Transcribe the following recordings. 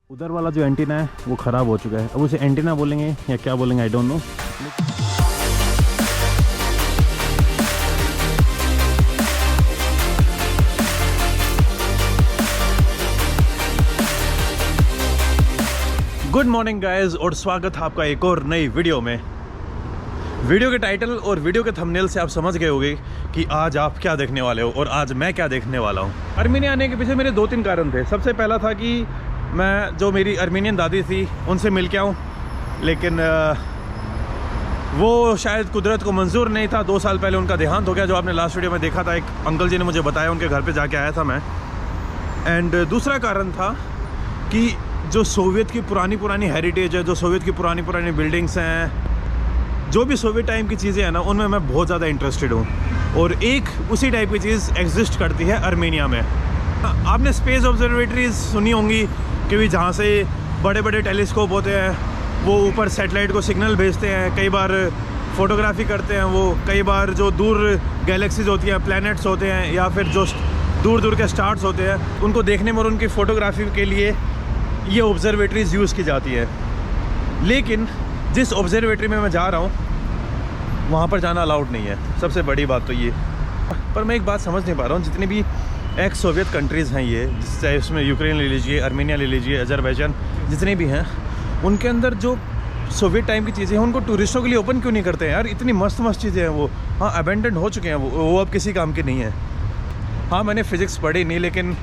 उधर वाला जो एंटीना है वो ख़राब हो चुका है। अब उसे एंटीना बोलेंगे या क्या बोलेंगे, I don't know. Good morning guys और स्वागत है आपका एक और नई वीडियो में। वीडियो के टाइटल और वीडियो के थंबनेल से आप समझ गए होंगे कि आज आप क्या देखने वाले हो और आज मैं क्या देखने वाला हूँ। आर्मीनिया आने के पीछे मेरे दो तीन कारण थे। सबसे पहला था कि मैं जो मेरी आर्मीनियन दादी थी उनसे मिल के आऊँ, लेकिन वो शायद कुदरत को मंजूर नहीं था। 2 साल पहले उनका देहांत हो गया, जो आपने लास्ट वीडियो में देखा था। एक अंकल जी ने मुझे बताया, उनके घर पे जाके आया था मैं। एंड दूसरा कारण था कि जो सोवियत की पुरानी हेरिटेज है, जो सोवियत की पुरानी बिल्डिंग्स हैं, जो भी सोवियत टाइम की चीज़ें हैं ना, उनमें मैं बहुत ज़्यादा इंटरेस्टेड हूँ। और एक उसी टाइप की चीज़ एग्जिस्ट करती है आर्मेनिया में। आपने स्पेस ऑब्जर्वेटरीज सुनी होंगी कि भी जहाँ से बड़े बड़े टेलीस्कोप होते हैं, वो ऊपर सैटेलाइट को सिग्नल भेजते हैं, कई बार फोटोग्राफी करते हैं वो, कई बार जो दूर गैलेक्सीज होती हैं, प्लैनेट्स होते हैं, या फिर जो दूर दूर के स्टार्स होते हैं, उनको देखने में और उनकी फ़ोटोग्राफी के लिए ये ऑब्जर्वेटरीज यूज़ की जाती है। लेकिन जिस ऑब्जर्वेटरी में मैं जा रहा हूँ वहाँ पर जाना अलाउड नहीं है। सबसे बड़ी बात तो ये। पर मैं एक बात समझ नहीं पा रहा हूँ, जितनी भी एक्स सोवियत कंट्रीज़ हैं ये, चाहे उसमें यूक्रेन ले लीजिए, आर्मेनिया ले लीजिए, अजरबैजान, जितने भी हैं, उनके अंदर जो सोवियत टाइम की चीज़ें हैं उनको टूरिस्टों के लिए ओपन क्यों नहीं करते हैं यार? इतनी मस्त चीज़ें हैं वो। हाँ, अबेंडन हो चुके हैं वो अब किसी काम के नहीं है। हाँ, मैंने फ़िज़िक्स पढ़ी नहीं, लेकिन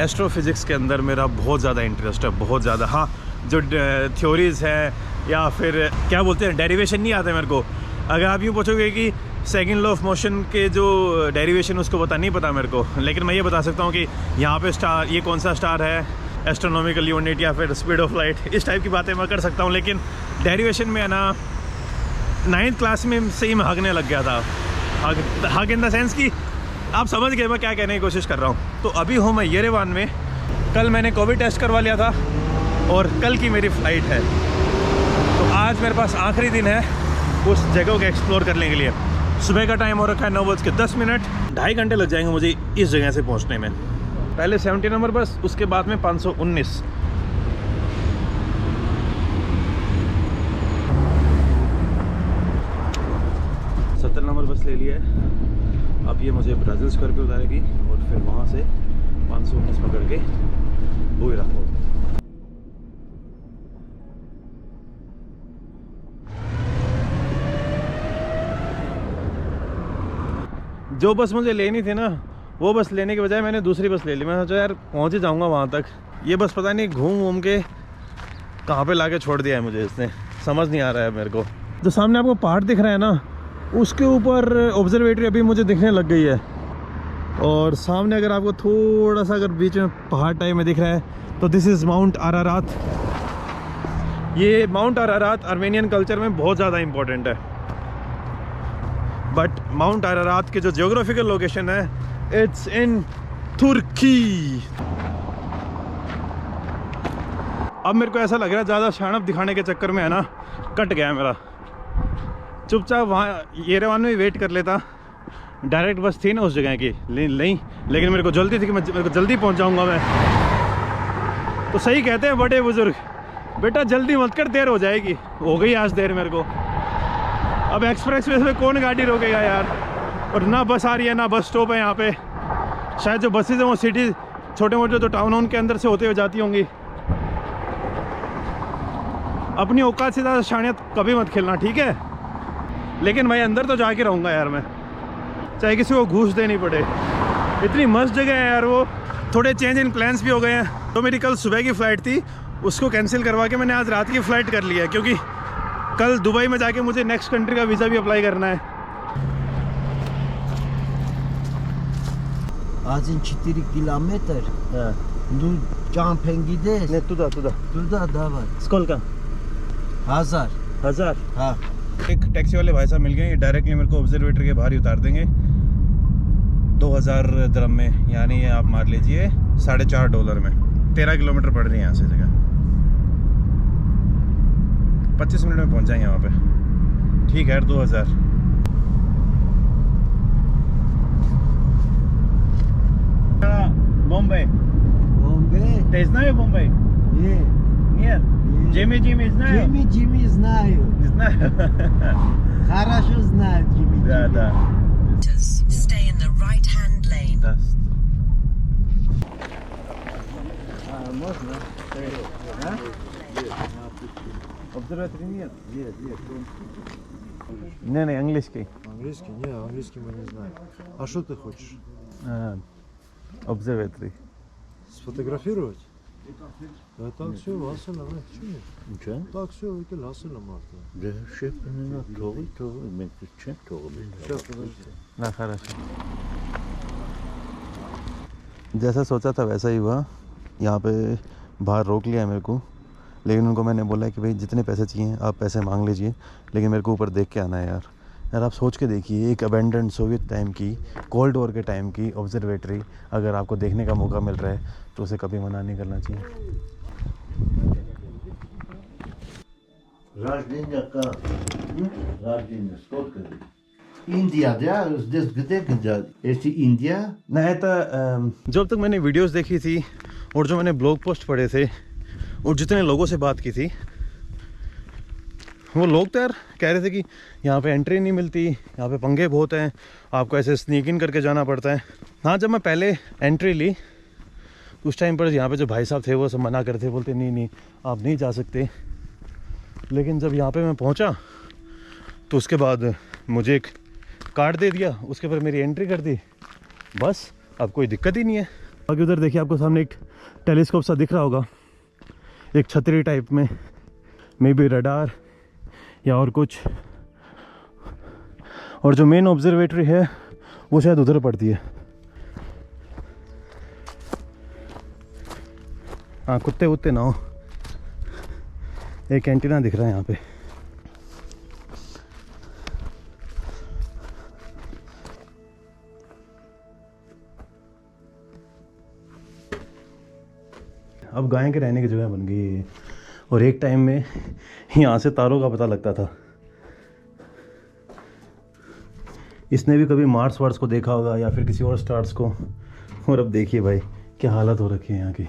एस्ट्रोफिज़िक्स के अंदर मेरा बहुत ज़्यादा इंटरेस्ट है, बहुत ज़्यादा। हाँ, जो थ्योरीज़ हैं या फिर क्या बोलते हैं, डेरिवेशन नहीं आते मेरे को। अगर आप यूँ पूछोगे कि सेकंड लॉ ऑफ मोशन के जो डेरिवेशन, उसको नहीं पता मेरे को, लेकिन मैं ये बता सकता हूँ कि यहाँ पे स्टार, ये कौन सा स्टार है, एस्ट्रोनॉमिकल यूनिट या फिर स्पीड ऑफ लाइट, इस टाइप की बातें मैं कर सकता हूँ। लेकिन डेरिवेशन में है ना, 9th क्लास में से ही मैं हगने लग गया था। हग इन द सेंस कि आप समझ गए मैं क्या कहने की कोशिश कर रहा हूँ। तो अभी हूँ मैं येरेवान में। कल मैंने कोविड टेस्ट करवा लिया था और कल की मेरी फ़्लाइट है। तो आज मेरे पास आखिरी दिन है उस जगह को एक्सप्लोर करने के लिए। सुबह का टाइम हो रखा है 9:10। 2.5 घंटे लग जाएंगे मुझे इस जगह से पहुँचने में। पहले 70 नंबर बस, उसके बाद में 519। नंबर बस ले लिया है। अब ये मुझे ब्राज़ील स्क्वायर पे उतारेगी और फिर वहाँ से 519 पकड़ के वो रहा। जो बस मुझे लेनी थी ना, वो बस लेने के बजाय मैंने दूसरी बस ले ली। मैं सोचा यार पहुँच ही जाऊँगा वहाँ तक। ये बस पता नहीं घूम के कहाँ पे लाके छोड़ दिया है मुझे इसने, समझ नहीं आ रहा है मेरे को। जो सामने आपको पहाड़ दिख रहा है ना, उसके ऊपर ऑब्जर्वेटरी अभी मुझे दिखने लग गई है। और सामने अगर आपको थोड़ा सा अगर बीच में पहाड़ टाइप में दिख रहा है, तो दिस इज़ माउंट अरारात। ये माउंट अरारात आर्मेनियन कल्चर में बहुत ज़्यादा इम्पोर्टेंट है। बट माउंट अरारात के जो जियोग्राफिकल लोकेशन है, इट्स इन तुर्की। अब मेरे को ऐसा लग रहा है ज़्यादा शानप दिखाने के चक्कर में है ना, कट गया मेरा। चुपचाप वहाँ येरेवान में वेट कर लेता। डायरेक्ट बस थी ना उस जगह की, नहीं, लेकिन मेरे को जल्दी थी कि मेरे को जल्दी पहुँच जाऊँगा मैं। तो सही कहते हैं बड़े बुजुर्ग, बेटा जल्दी मत कर, देर हो जाएगी। हो गई आज देर मेरे को। अब एक्सप्रेस वे में कौन गाड़ी रोकेगा यार? और ना बस आ रही है, ना बस स्टॉप है यहाँ पे। शायद जो बसेज हैं वो सिटी, छोटे मोटे जो टाउन के अंदर से होते हुए जाती होंगी। अपनी औकात से ज़्यादा शानियत कभी मत खेलना, ठीक है? लेकिन भाई अंदर तो जाके रहूँगा यार मैं, चाहे किसी को घूस देनी पड़े। इतनी मस्त जगह है यार वो। थोड़े चेंज इन प्लान्स भी हो गए हैं। तो मेरी कल सुबह की फ़्लाइट थी, उसको कैंसिल करवा के मैंने आज रात की फ़्लाइट कर लिया है, क्योंकि कल दुबई में जाके मुझे नेक्स्ट कंट्री का वीज़ा भी अप्लाई करना है। Az in 4 kilometer. Nu jam pengides. Ne tuda. Давай. Сколько? 1000. हाँ। एक टैक्सी वाले भाई साहब मिल गए, डायरेक्टली मेरे को ऑब्जर्वेटरी के बाहर ही उतार देंगे 2000 दिरहम में, यानी आप मार लीजिए $4.5 में। 13 किलोमीटर पड़ रही है यहाँ से जगह। 25 मिनट में पहुँच जाएंगे वहाँ पे। ठीक है, 2000। बॉम्बे Bombe. तेज ना है बॉम्बे। ये Jimmy знаю. Jimmy знаю. Не знаю. Хорошо знаю Jimmy. Да, да. Stay in the right-hand lane. Да. Можно? Обсерватории нет. Не, английский. Английский? Не, английский мы не знаем. А что ты хочешь? Observatory. Сфотографировать? Да так все, ласына, Ничего? так все, это ласына, Марта. Да, шеф, мен күтчен тоғы. Сейчас, подожди. ना खराश जैसा सोचा था वैसा ही हुआ। यहाँ पे बाहर रोक लिया मेरे को, लेकिन उनको मैंने बोला कि भाई जितने पैसे चाहिए आप पैसे मांग लीजिए, लेकिन मेरे को ऊपर देख के आना है यार। यार आप सोच के देखिए, एक अबेंडेंट सोवियत टाइम की, कोल्ड वॉर के टाइम की ऑब्जर्वेटरी अगर आपको देखने का मौका मिल रहा है तो उसे कभी मना नहीं करना चाहिए। Рождение как? Рождение сколько? Индия, да? Здесь где? Если Индия? ना это जब तक मैंने वीडियोस देखी थी और जो मैंने ब्लॉग पोस्ट पढ़े थे और जितने लोगों से बात की थी, वो लोग तो यार कह रहे थे कि यहाँ पे एंट्री नहीं मिलती, यहाँ पे पंगे बहुत हैं, आपको ऐसे स्नीक इन करके जाना पड़ता है। हाँ, जब मैं पहले एंट्री ली उस टाइम पर यहाँ पे जो भाई साहब थे वो सब मना करते, बोलते नहीं आप नहीं जा सकते। लेकिन जब यहाँ पे मैं पहुँचा तो उसके बाद मुझे एक कार्ड दे दिया, उसके ऊपर मेरी एंट्री कर दी, बस अब कोई दिक्कत ही नहीं है। बाकी उधर देखिए आपको सामने एक टेलीस्कोप सा दिख रहा होगा, एक छतरी टाइप में, मे बी रडार या और कुछ। और जो मेन ऑब्जर्वेटरी है वो शायद उधर पड़ती है। हाँ, कुत्ते वुत्ते ना हो। एक एंटीना दिख रहा है यहाँ पे। अब गाय के रहने की जगह बन गई है, और एक टाइम में यहाँ से तारों का पता लगता था। इसने भी कभी मार्स वार्स को देखा होगा या फिर किसी और स्टार्स को, और अब देखिए भाई क्या हालत हो रखी है यहाँ की।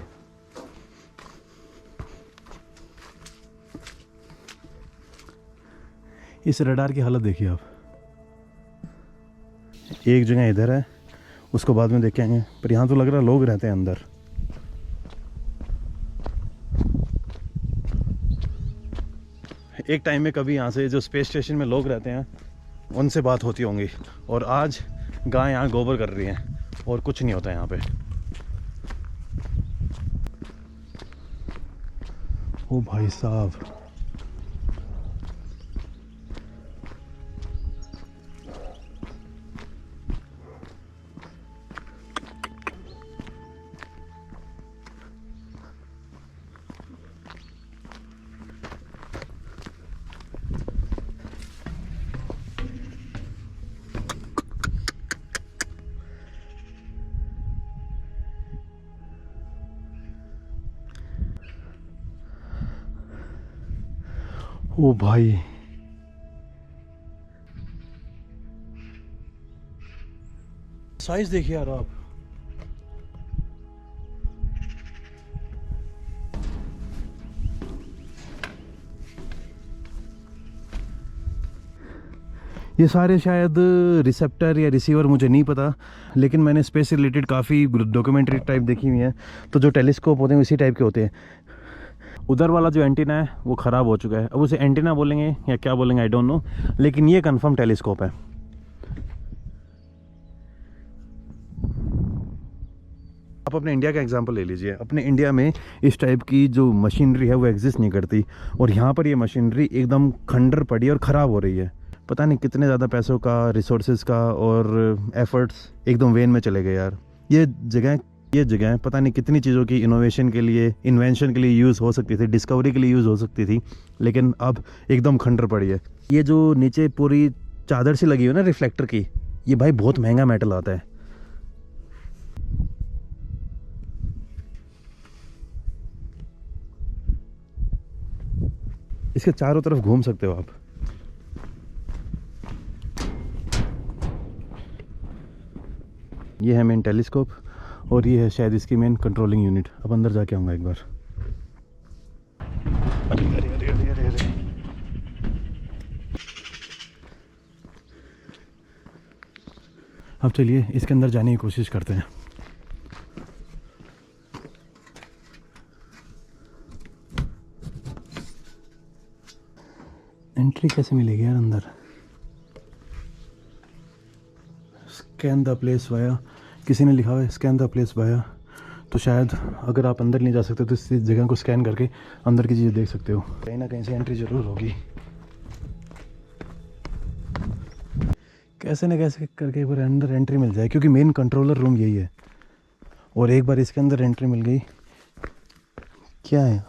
इस रडार की हालत देखिए आप। एक जगह इधर है, उसको बाद में देख के आएंगे, पर यहाँ तो लग रहा है लोग रहते हैं अंदर। एक टाइम में कभी यहाँ से जो स्पेस स्टेशन में लोग रहते हैं उनसे बात होती होंगी, और आज गाय यहाँ गोबर कर रही हैं और कुछ नहीं होता यहाँ पे। ओ भाई साहब, ओ भाई साइज देखिए यार आप। ये सारे शायद रिसेप्टर या रिसीवर, मुझे नहीं पता, लेकिन मैंने स्पेस से रिलेटेड काफ़ी डॉक्यूमेंट्री टाइप देखी हुई है। तो जो टेलीस्कोप होते हैं उसी टाइप के होते हैं। उधर वाला जो एंटीना है वो ख़राब हो चुका है, अब उसे एंटीना बोलेंगे या क्या बोलेंगे आई डोंट नो, लेकिन ये कंफर्म टेलीस्कोप है। आप अपने इंडिया का एग्जांपल ले लीजिए। अपने इंडिया में इस टाइप की जो मशीनरी है वो एग्जिस्ट नहीं करती, और यहाँ पर ये मशीनरी एकदम खंडर पड़ी और ख़राब हो रही है। पता नहीं कितने ज़्यादा पैसों का, रिसोर्सेज का और एफर्ट्स एकदम वेन में चले गए यार। ये जगह पता नहीं कितनी चीज़ों की इनोवेशन के लिए, इन्वेंशन के लिए यूज़ हो सकती थी, डिस्कवरी के लिए यूज़ हो सकती थी, लेकिन अब एकदम खंडर पड़ी है। ये जो नीचे पूरी चादर सी लगी हुई है ना रिफ्लेक्टर की, ये भाई बहुत महंगा मेटल आता है। इसके चारों तरफ घूम सकते हो आप। ये है मेन टेलीस्कोप, और ये है शायद इसकी मेन कंट्रोलिंग यूनिट। अब अंदर जाके आऊँगा एक बार। अरे अरे अरे अरे अरे अरे। अब चलिए इसके अंदर जाने की कोशिश करते हैं। एंट्री कैसे मिलेगी यार अंदर? स्कैन द प्लेस वाया, किसी ने लिखा हुआ है स्कैन द प्लेस वाया, तो शायद अगर आप अंदर नहीं जा सकते तो इस जगह को स्कैन करके अंदर की चीज़ें देख सकते हो। कहीं ना कहीं से एंट्री ज़रूर होगी, कैसे न कैसे करके एक बार अंदर एंट्री मिल जाए, क्योंकि मेन कंट्रोलर रूम यही है। और एक बार इसके अंदर एंट्री मिल गई, क्या है?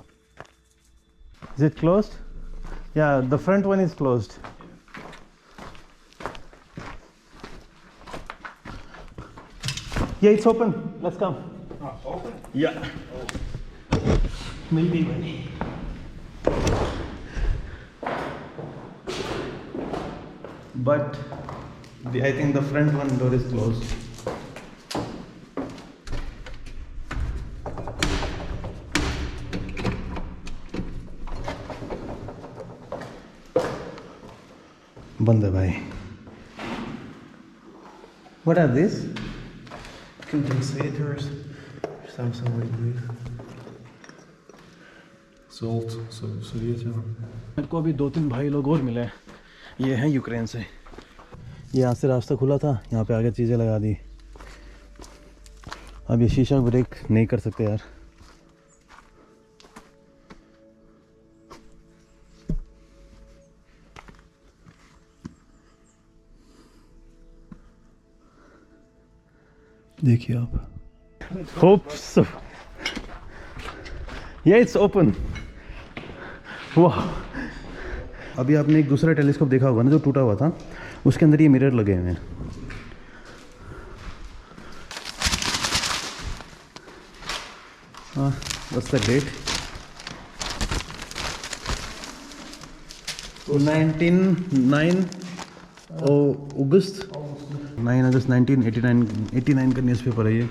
Is it closed? या the front one is closed. Yeah, it's open. Let's come. Open? Yeah. मिल गई भाई। But I think the front one door is closed. बंद है भाई। What are these? Condensators, Samsung liquid, salt, Soviet. मेरे को अभी 2-3 भाई लोग और मिले हैं, ये हैं यूक्रेन से। यहाँ से रास्ता खुला था, यहाँ पे आगे चीज़ें लगा दी। अब ये शीशा ब्रेक नहीं कर सकते यार। देखिए आप। Hope so. ये इट्स ओपन। वाह। अभी आपने एक दूसरा टेलीस्कोप देखा होगा ना जो टूटा हुआ था, उसके अंदर ये मिरर लगे हुए हैं। हाँ, व्हाट्स द डेट? 9 अगस्त 1989 का न्यूज़पेपर है ये।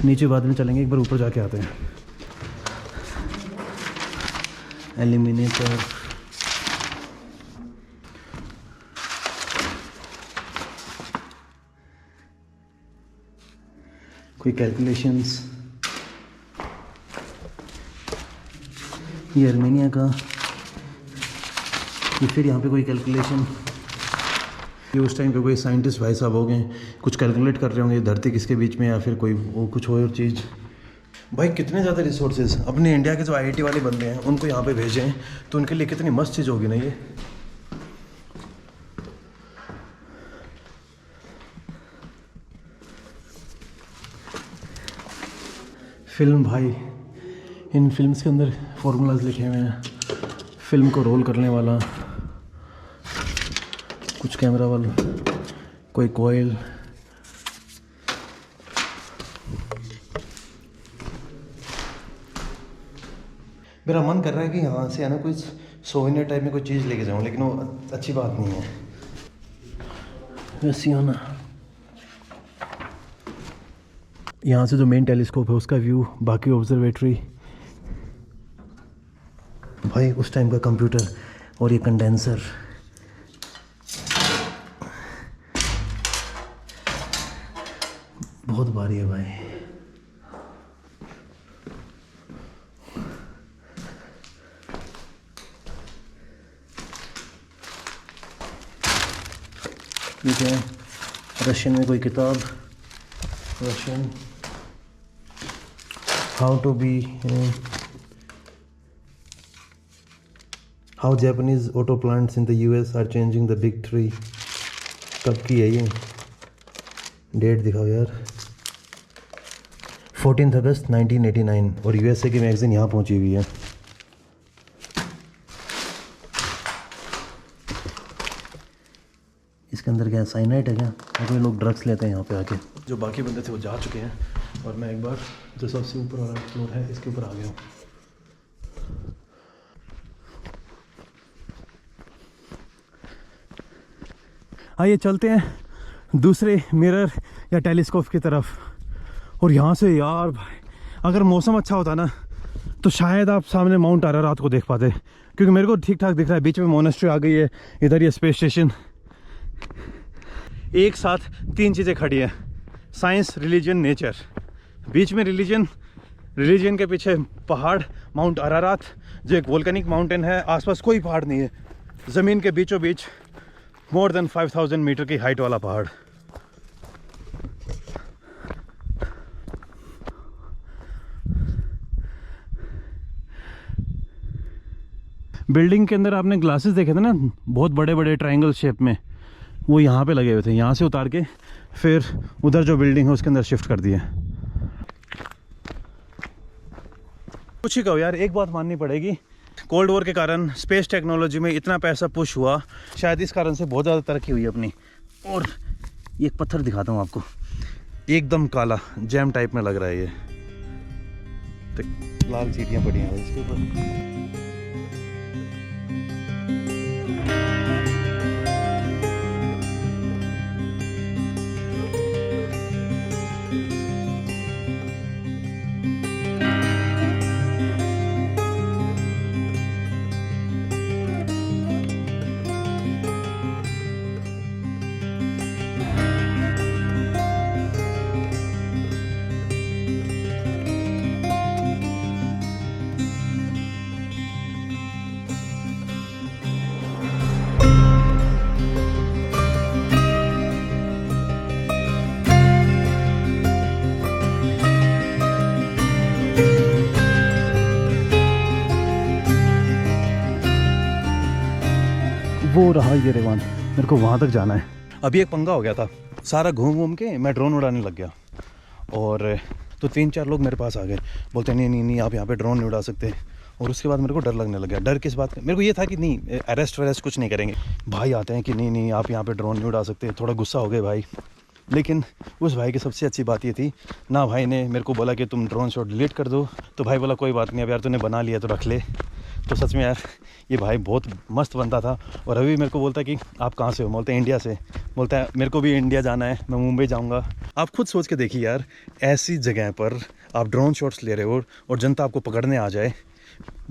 नीचे बाद में चलेंगे, एक बार ऊपर जाके आते हैं। एलिमिनेटर, कोई कैलकुलेशंस, ये अर्मेनिया का, ये फिर यहाँ पे कोई कैलकुलेशन। ये उस टाइम पे कोई साइंटिस्ट भाई साहब हो गए, कुछ कैलकुलेट कर रहे होंगे धरती किसके बीच में, या फिर कोई वो कुछ और चीज़। भाई कितने ज़्यादा रिसोर्सेज अपने इंडिया के जो आईआईटी वाले बंदे हैं उनको यहाँ पे भेजें तो उनके लिए कितनी मस्त चीज़ होगी ना ये। फिल्म भाई, इन फिल्म्स के अंदर फॉर्मूलाज लिखे हुए हैं, फिल्म को रोल करने वाला, कुछ कैमरा वाला, कोई कोयल। मेरा मन कर रहा है कि यहाँ से है ना कोई सोवेनियर टाइप में कोई चीज़ लेके जाऊँ, लेकिन वो अच्छी बात नहीं है वैसे होना। यहाँ से जो मेन टेलीस्कोप है उसका व्यू, बाकी ऑब्जर्वेटरी, भाई उस टाइम का कंप्यूटर, और ये कंडेंसर। बहुत भारी है भाई। ठीक है, रशियन में कोई किताब, Russian, how to be, how Japanese auto plants in the US are changing the big three. कब की है ये? डेट दिखाओ यार। 14 अगस्त 1989, और यूएसए की मैगजीन यहाँ पहुँची हुई है। इसके अंदर क्या साइनाइड है क्या? कोई लोग ड्रग्स लेते हैं यहाँ पे आके। जो बाकी बंदे थे वो जा चुके हैं, और मैं एक बार जो सबसे ऊपर वाला फ्लोर है इसके ऊपर आ गया हूँ। आइए चलते हैं दूसरे मिरर या टेलीस्कोप की तरफ। और यहाँ से यार भाई, अगर मौसम अच्छा होता ना तो शायद आप सामने माउंट अरारात को देख पाते, क्योंकि मेरे को ठीक ठाक दिख रहा है। बीच में मोनेस्ट्री आ गई है, इधर ये स्पेस स्टेशन। एक साथ 3 चीज़ें खड़ी हैं, साइंस, रिलीजन, नेचर। बीच में रिलीजन के पीछे पहाड़ माउंट अरारात, जो एक वोल्केनिक माउंटेन है। आसपास कोई पहाड़ नहीं है, ज़मीन के बीचों बीच मोर देन 5000 मीटर की हाइट वाला पहाड़। बिल्डिंग के अंदर आपने ग्लासेस देखे थे ना, बहुत बड़े बड़े ट्रायंगल शेप में, वो यहाँ पे लगे हुए थे। यहाँ से उतार के फिर उधर जो बिल्डिंग है उसके अंदर शिफ्ट कर दिया। कुछ ही कहो यार, एक बात माननी पड़ेगी, कोल्ड वॉर के कारण स्पेस टेक्नोलॉजी में इतना पैसा पुश हुआ, शायद इस कारण से बहुत ज़्यादा तरक्की हुई अपनी। और ये एक पत्थर दिखाता हूँ आपको, एकदम काला जैम टाइप में लग रहा है ये, तो लाल चीटियाँ पड़ी हैं इसके ऊपर। वो रहा ये रेवान, मेरे को वहाँ तक जाना है। अभी एक पंगा हो गया था, सारा घूम के मैं ड्रोन उड़ाने लग गया, और तो 3-4 लोग मेरे पास आ गए, बोलते नहीं आप यहाँ पे ड्रोन नहीं उड़ा सकते। और उसके बाद मेरे को डर लगने लग गया। डर किस बात का? मेरे को ये था कि नहीं, अरेस्ट वरेस्ट कुछ नहीं करेंगे। भाई आते हैं कि नहीं आप यहाँ पे ड्रोन नहीं उड़ा सकते, थोड़ा गुस्सा हो गए भाई। लेकिन उस भाई की सबसे अच्छी बात ये थी ना, भाई ने मेरे को बोला कि तुम ड्रोन शॉट डिलीट कर दो, तो भाई बोला कोई बात नहीं, अब यार तूने बना लिया तो रख ले। तो सच में यार ये भाई बहुत मस्त बंदा था। और अभी मेरे को बोलता है कि आप कहाँ से हो? बोलते हैं इंडिया से। बोलता है मेरे को भी इंडिया जाना है, मैं मुंबई जाऊँगा। आप खुद सोच के देखिए यार, ऐसी जगह पर आप ड्रोन शॉट्स ले रहे हो और जनता आपको पकड़ने आ जाए।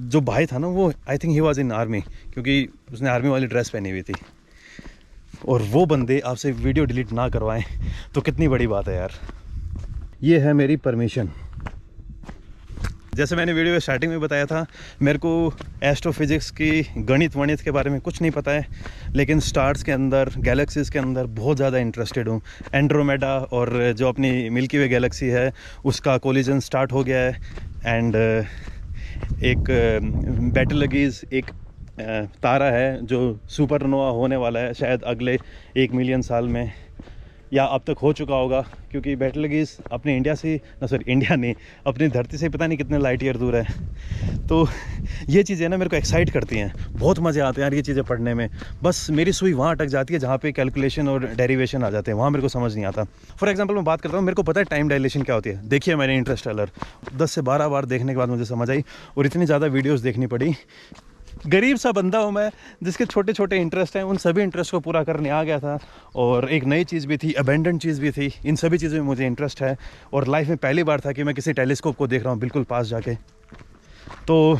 जो भाई था ना वो, I think he was in army, क्योंकि उसने आर्मी वाली ड्रेस पहनी हुई थी। और वो बंदे आपसे वीडियो डिलीट ना करवाएं तो कितनी बड़ी बात है यार। ये है मेरी परमिशन। जैसे मैंने वीडियो स्टार्टिंग में बताया था, मेरे को एस्ट्रोफिजिक्स की गणित वणित के बारे में कुछ नहीं पता है, लेकिन स्टार्स के अंदर, गैलेक्सीज़ के अंदर बहुत ज़्यादा इंटरेस्टेड हूँ। एंड्रोमेडा और जो अपनी मिल्की वे गैलेक्सी है उसका कोलिजन स्टार्ट हो गया है। एंड एक बेटलगीज एक तारा है जो सुपरनोवा होने वाला है शायद अगले 1 मिलियन साल में, या अब तक हो चुका होगा, क्योंकि बेटलगीज अपने इंडिया से इंडिया नहीं, अपनी धरती से पता नहीं कितने लाइट ईयर दूर है। तो ये चीज़ें ना मेरे को एक्साइट करती हैं, बहुत मज़े आते हैं यार ये चीज़ें पढ़ने में। बस मेरी सुई वहाँ अटक जाती है जहाँ पे कैलकुलेशन और डेरिवेशन आ जाते हैं, वहाँ मेरे को समझ नहीं आता। फॉर एग्जांपल मैं बात करता हूँ, मेरे को पता है टाइम डायलेशन क्या होती है। देखिए मैंने इंटरस्टेलर 10 से 12 बार देखने के बाद मुझे समझ आई, और इतनी ज़्यादा वीडियोज़ देखनी पड़ी। गरीब सा बंदा हूँ मैं, जिसके छोटे छोटे इंटरेस्ट हैं, उन सभी इंटरेस्ट को पूरा करने आ गया था। और एक नई चीज़ भी थी, अबेंडेंट चीज़ भी थी, इन सभी चीज़ों में मुझे इंटरेस्ट है। और लाइफ में पहली बार था कि मैं किसी टेलीस्कोप को देख रहा हूँ बिल्कुल पास जाके। तो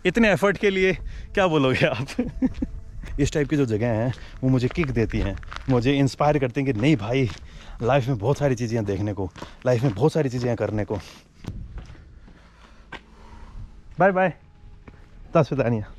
इतने एफर्ट के लिए क्या बोलोगे आप? इस टाइप की जो जगह हैं वो मुझे किक देती हैं, मुझे इंस्पायर करती हैं कि नहीं भाई, लाइफ में बहुत सारी चीज़ें देखने को, लाइफ में बहुत सारी चीज़ें करने को। Bye bye, до свидания।